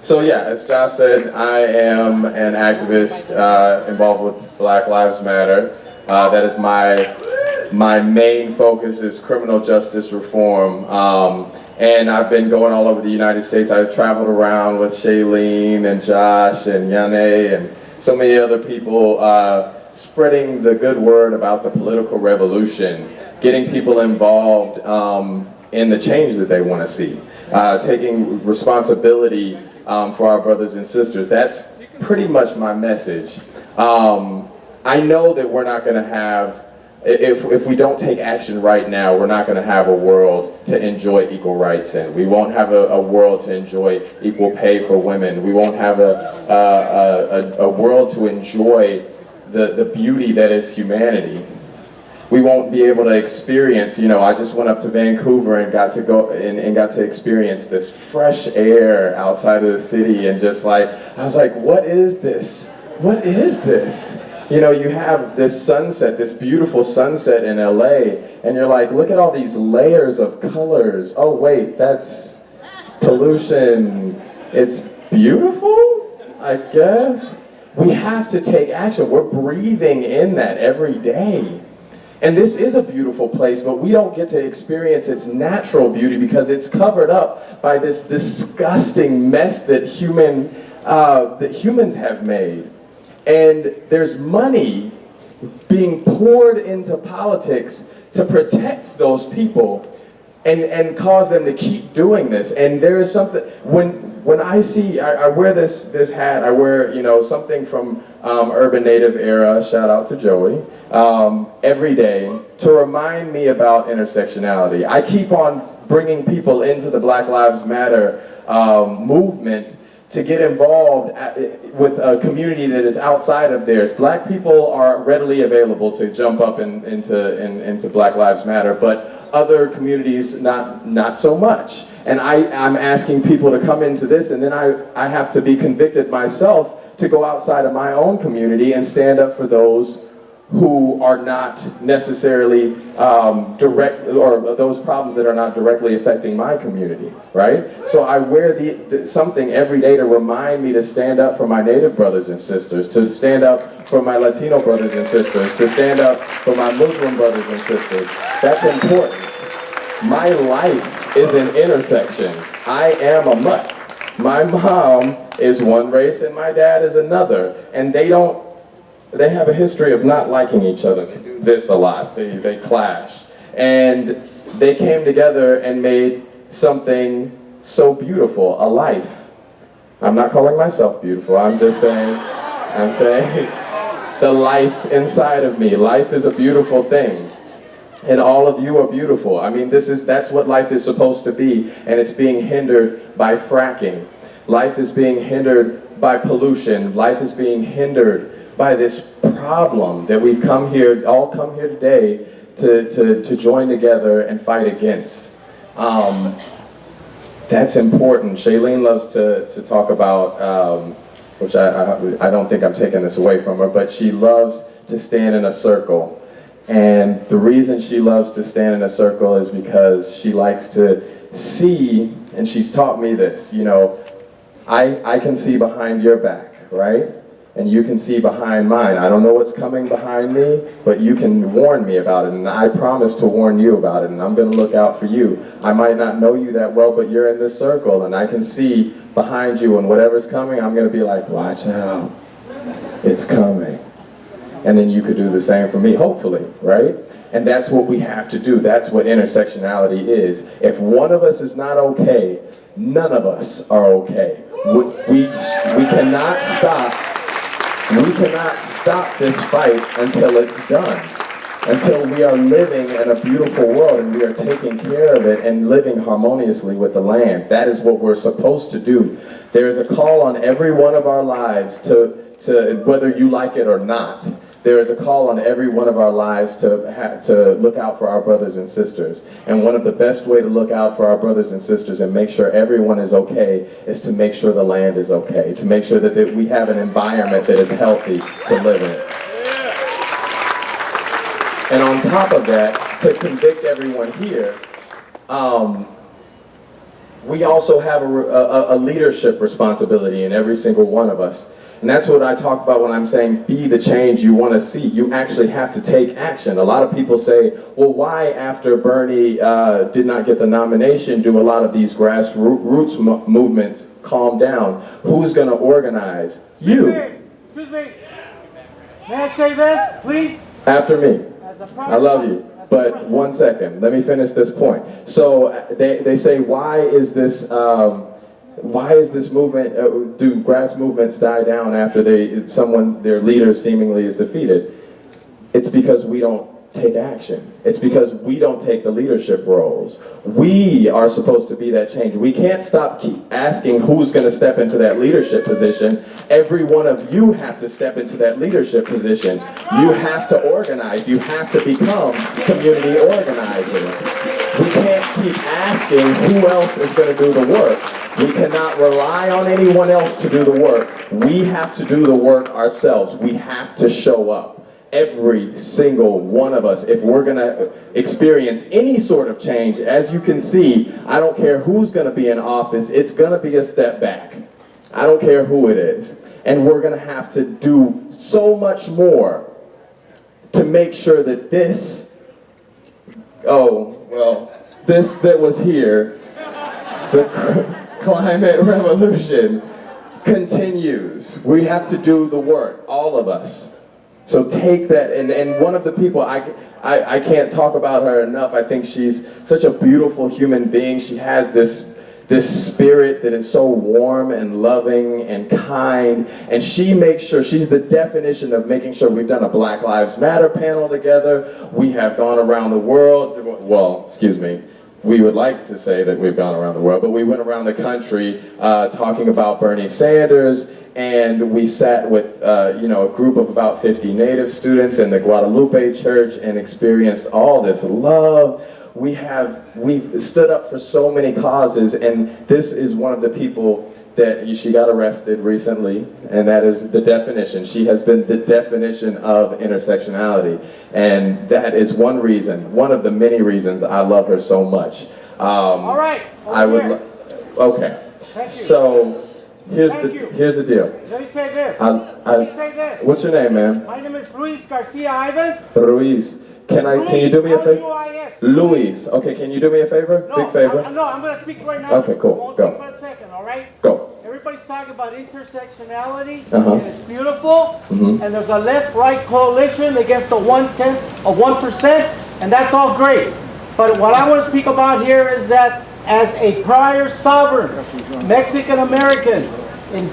So yeah, as Josh said, I am an activist involved with Black Lives Matter. That is my main focus is criminal justice reform. And I've been going all over the United States. I've traveled around with Shailene and Josh and Yane and so many other people spreading the good word about the political revolution, getting people involved in the change that they want to see, taking responsibility for our brothers and sisters. That's pretty much my message. I know that we're not going to have, if we don't take action right now, we're not going to have a world to enjoy equal rights in. We won't have a world to enjoy equal pay for women. We won't have a world to enjoy the beauty that is humanity. We won't be able to experience, I just went up to Vancouver and got to go and got to experience this fresh air outside of the city, and just like, I was like, what is this? What is this? You have this sunset, this beautiful sunset in LA, and you're like, look at all these layers of colors. Oh wait, that's pollution. It's beautiful, I guess. We have to take action. We're breathing in that every day. And this is a beautiful place, but we don't get to experience its natural beauty because it's covered up by this disgusting mess that humans have made. And there's money being poured into politics to protect those people and cause them to keep doing this. And there is something, when I see, I wear this hat, I wear, something from Urban Native era, shout out to Joey, every day to remind me about intersectionality. I keep on bringing people into the Black Lives Matter movement to get involved with a community that is outside of theirs. Black people are readily available to jump up into Black Lives Matter, but other communities not so much. And I'm asking people to come into this, and then I have to be convicted myself to go outside of my own community and stand up for those who are not necessarily direct, or those problems that are not directly affecting my community, right? So I wear something every day to remind me to stand up for my Native brothers and sisters, to stand up for my Latino brothers and sisters, to stand up for my Muslim brothers and sisters. That's important. My life is an intersection. I am a mutt. My mom is one race and my dad is another, and they have a history of not liking each other. They do this a lot. They clash. And they came together and made something so beautiful, a life. I'm not calling myself beautiful. I'm saying the life inside of me. Life is a beautiful thing. And all of you are beautiful. I mean, that's what life is supposed to be, and it's being hindered by fracking. Life is being hindered by pollution. Life is being hindered by this problem that we've all come here today to join together and fight against. That's important. Shailene loves to talk about, which I don't think I'm taking this away from her, but she loves to stand in a circle. And the reason she loves to stand in a circle is because she likes to see, and she's taught me this, I can see behind your back, right? And you can see behind mine. I don't know what's coming behind me, but you can warn me about it, and I promise to warn you about it, and I'm going to look out for you. I might not know you that well, but you're in this circle, and I can see behind you, and whatever's coming, I'm going to be like, watch out, it's coming. And then you could do the same for me, hopefully, right? And that's what we have to do. That's what intersectionality is. If one of us is not okay, none of us are okay. We cannot stop this fight until it's done. Until we are living in a beautiful world and we are taking care of it and living harmoniously with the land. That is what we're supposed to do. There is a call on every one of our lives to whether you like it or not, there is a call on every one of our lives to look out for our brothers and sisters. And one of the best way to look out for our brothers and sisters and make sure everyone is okay is to make sure the land is okay, to make sure that we have an environment that is healthy to live in. And on top of that, to convict everyone here, we also have a leadership responsibility in every single one of us. And that's what I talk about when I'm saying be the change you want to see. You actually have to take action. A lot of people say, well, why after Bernie did not get the nomination do a lot of these grassroots movements calm down? Who's going to organize? You. Excuse me. May I say this, please? After me. I love you. But 1 second, let me finish this point. So they say, why is this movement, do grass movements die down after their leader seemingly is defeated? It's because we don't take action. It's because we don't take the leadership roles. We are supposed to be that change. We can't keep asking who's going to step into that leadership position. Every one of you have to step into that leadership position. You have to organize. You have to become community organizers. We can't keep asking who else is going to do the work. We cannot rely on anyone else to do the work. We have to do the work ourselves. We have to show up. Every single one of us, if we're going to experience any sort of change, as you can see, I don't care who's going to be in office, it's going to be a step back. I don't care who it is. And we're going to have to do so much more to make sure that this that was here, the climate revolution, continues. We have to do the work, all of us. So take that, and one of the people, I can't talk about her enough. I think she's such a beautiful human being. She has this spirit that is so warm and loving and kind, and she makes sure, she's the definition of making sure. We've done a Black Lives Matter panel together. We have gone around the world, well, excuse me, we would like to say that we've gone around the world, but we went around the country talking about Bernie Sanders. And we sat with a group of about 50 Native students in the Guadalupe Church and experienced all this love. We've stood up for so many causes, and this is one of the people that she got arrested recently, and that is the definition. She has been the definition of intersectionality, and that is one reason, one of the many reasons I love her so much. All right. Okay. Thank you. So. Here's the deal. Let me say this. What's your name, man? My name is Luis Garcia Ivans. Ruiz. Can you do me a favor? Luis. Luis. Okay, can you do me a favor? No, Big favor? I'm going to speak right now. Okay, cool. It won't Go. take but a second, all right? Go. Everybody's talking about intersectionality, Uh-huh. and it's beautiful, Mhm. and there's a left-right coalition against the 1/10 of 1%, and that's all great. But what I want to speak about here is that as a prior sovereign, Mexican-American, in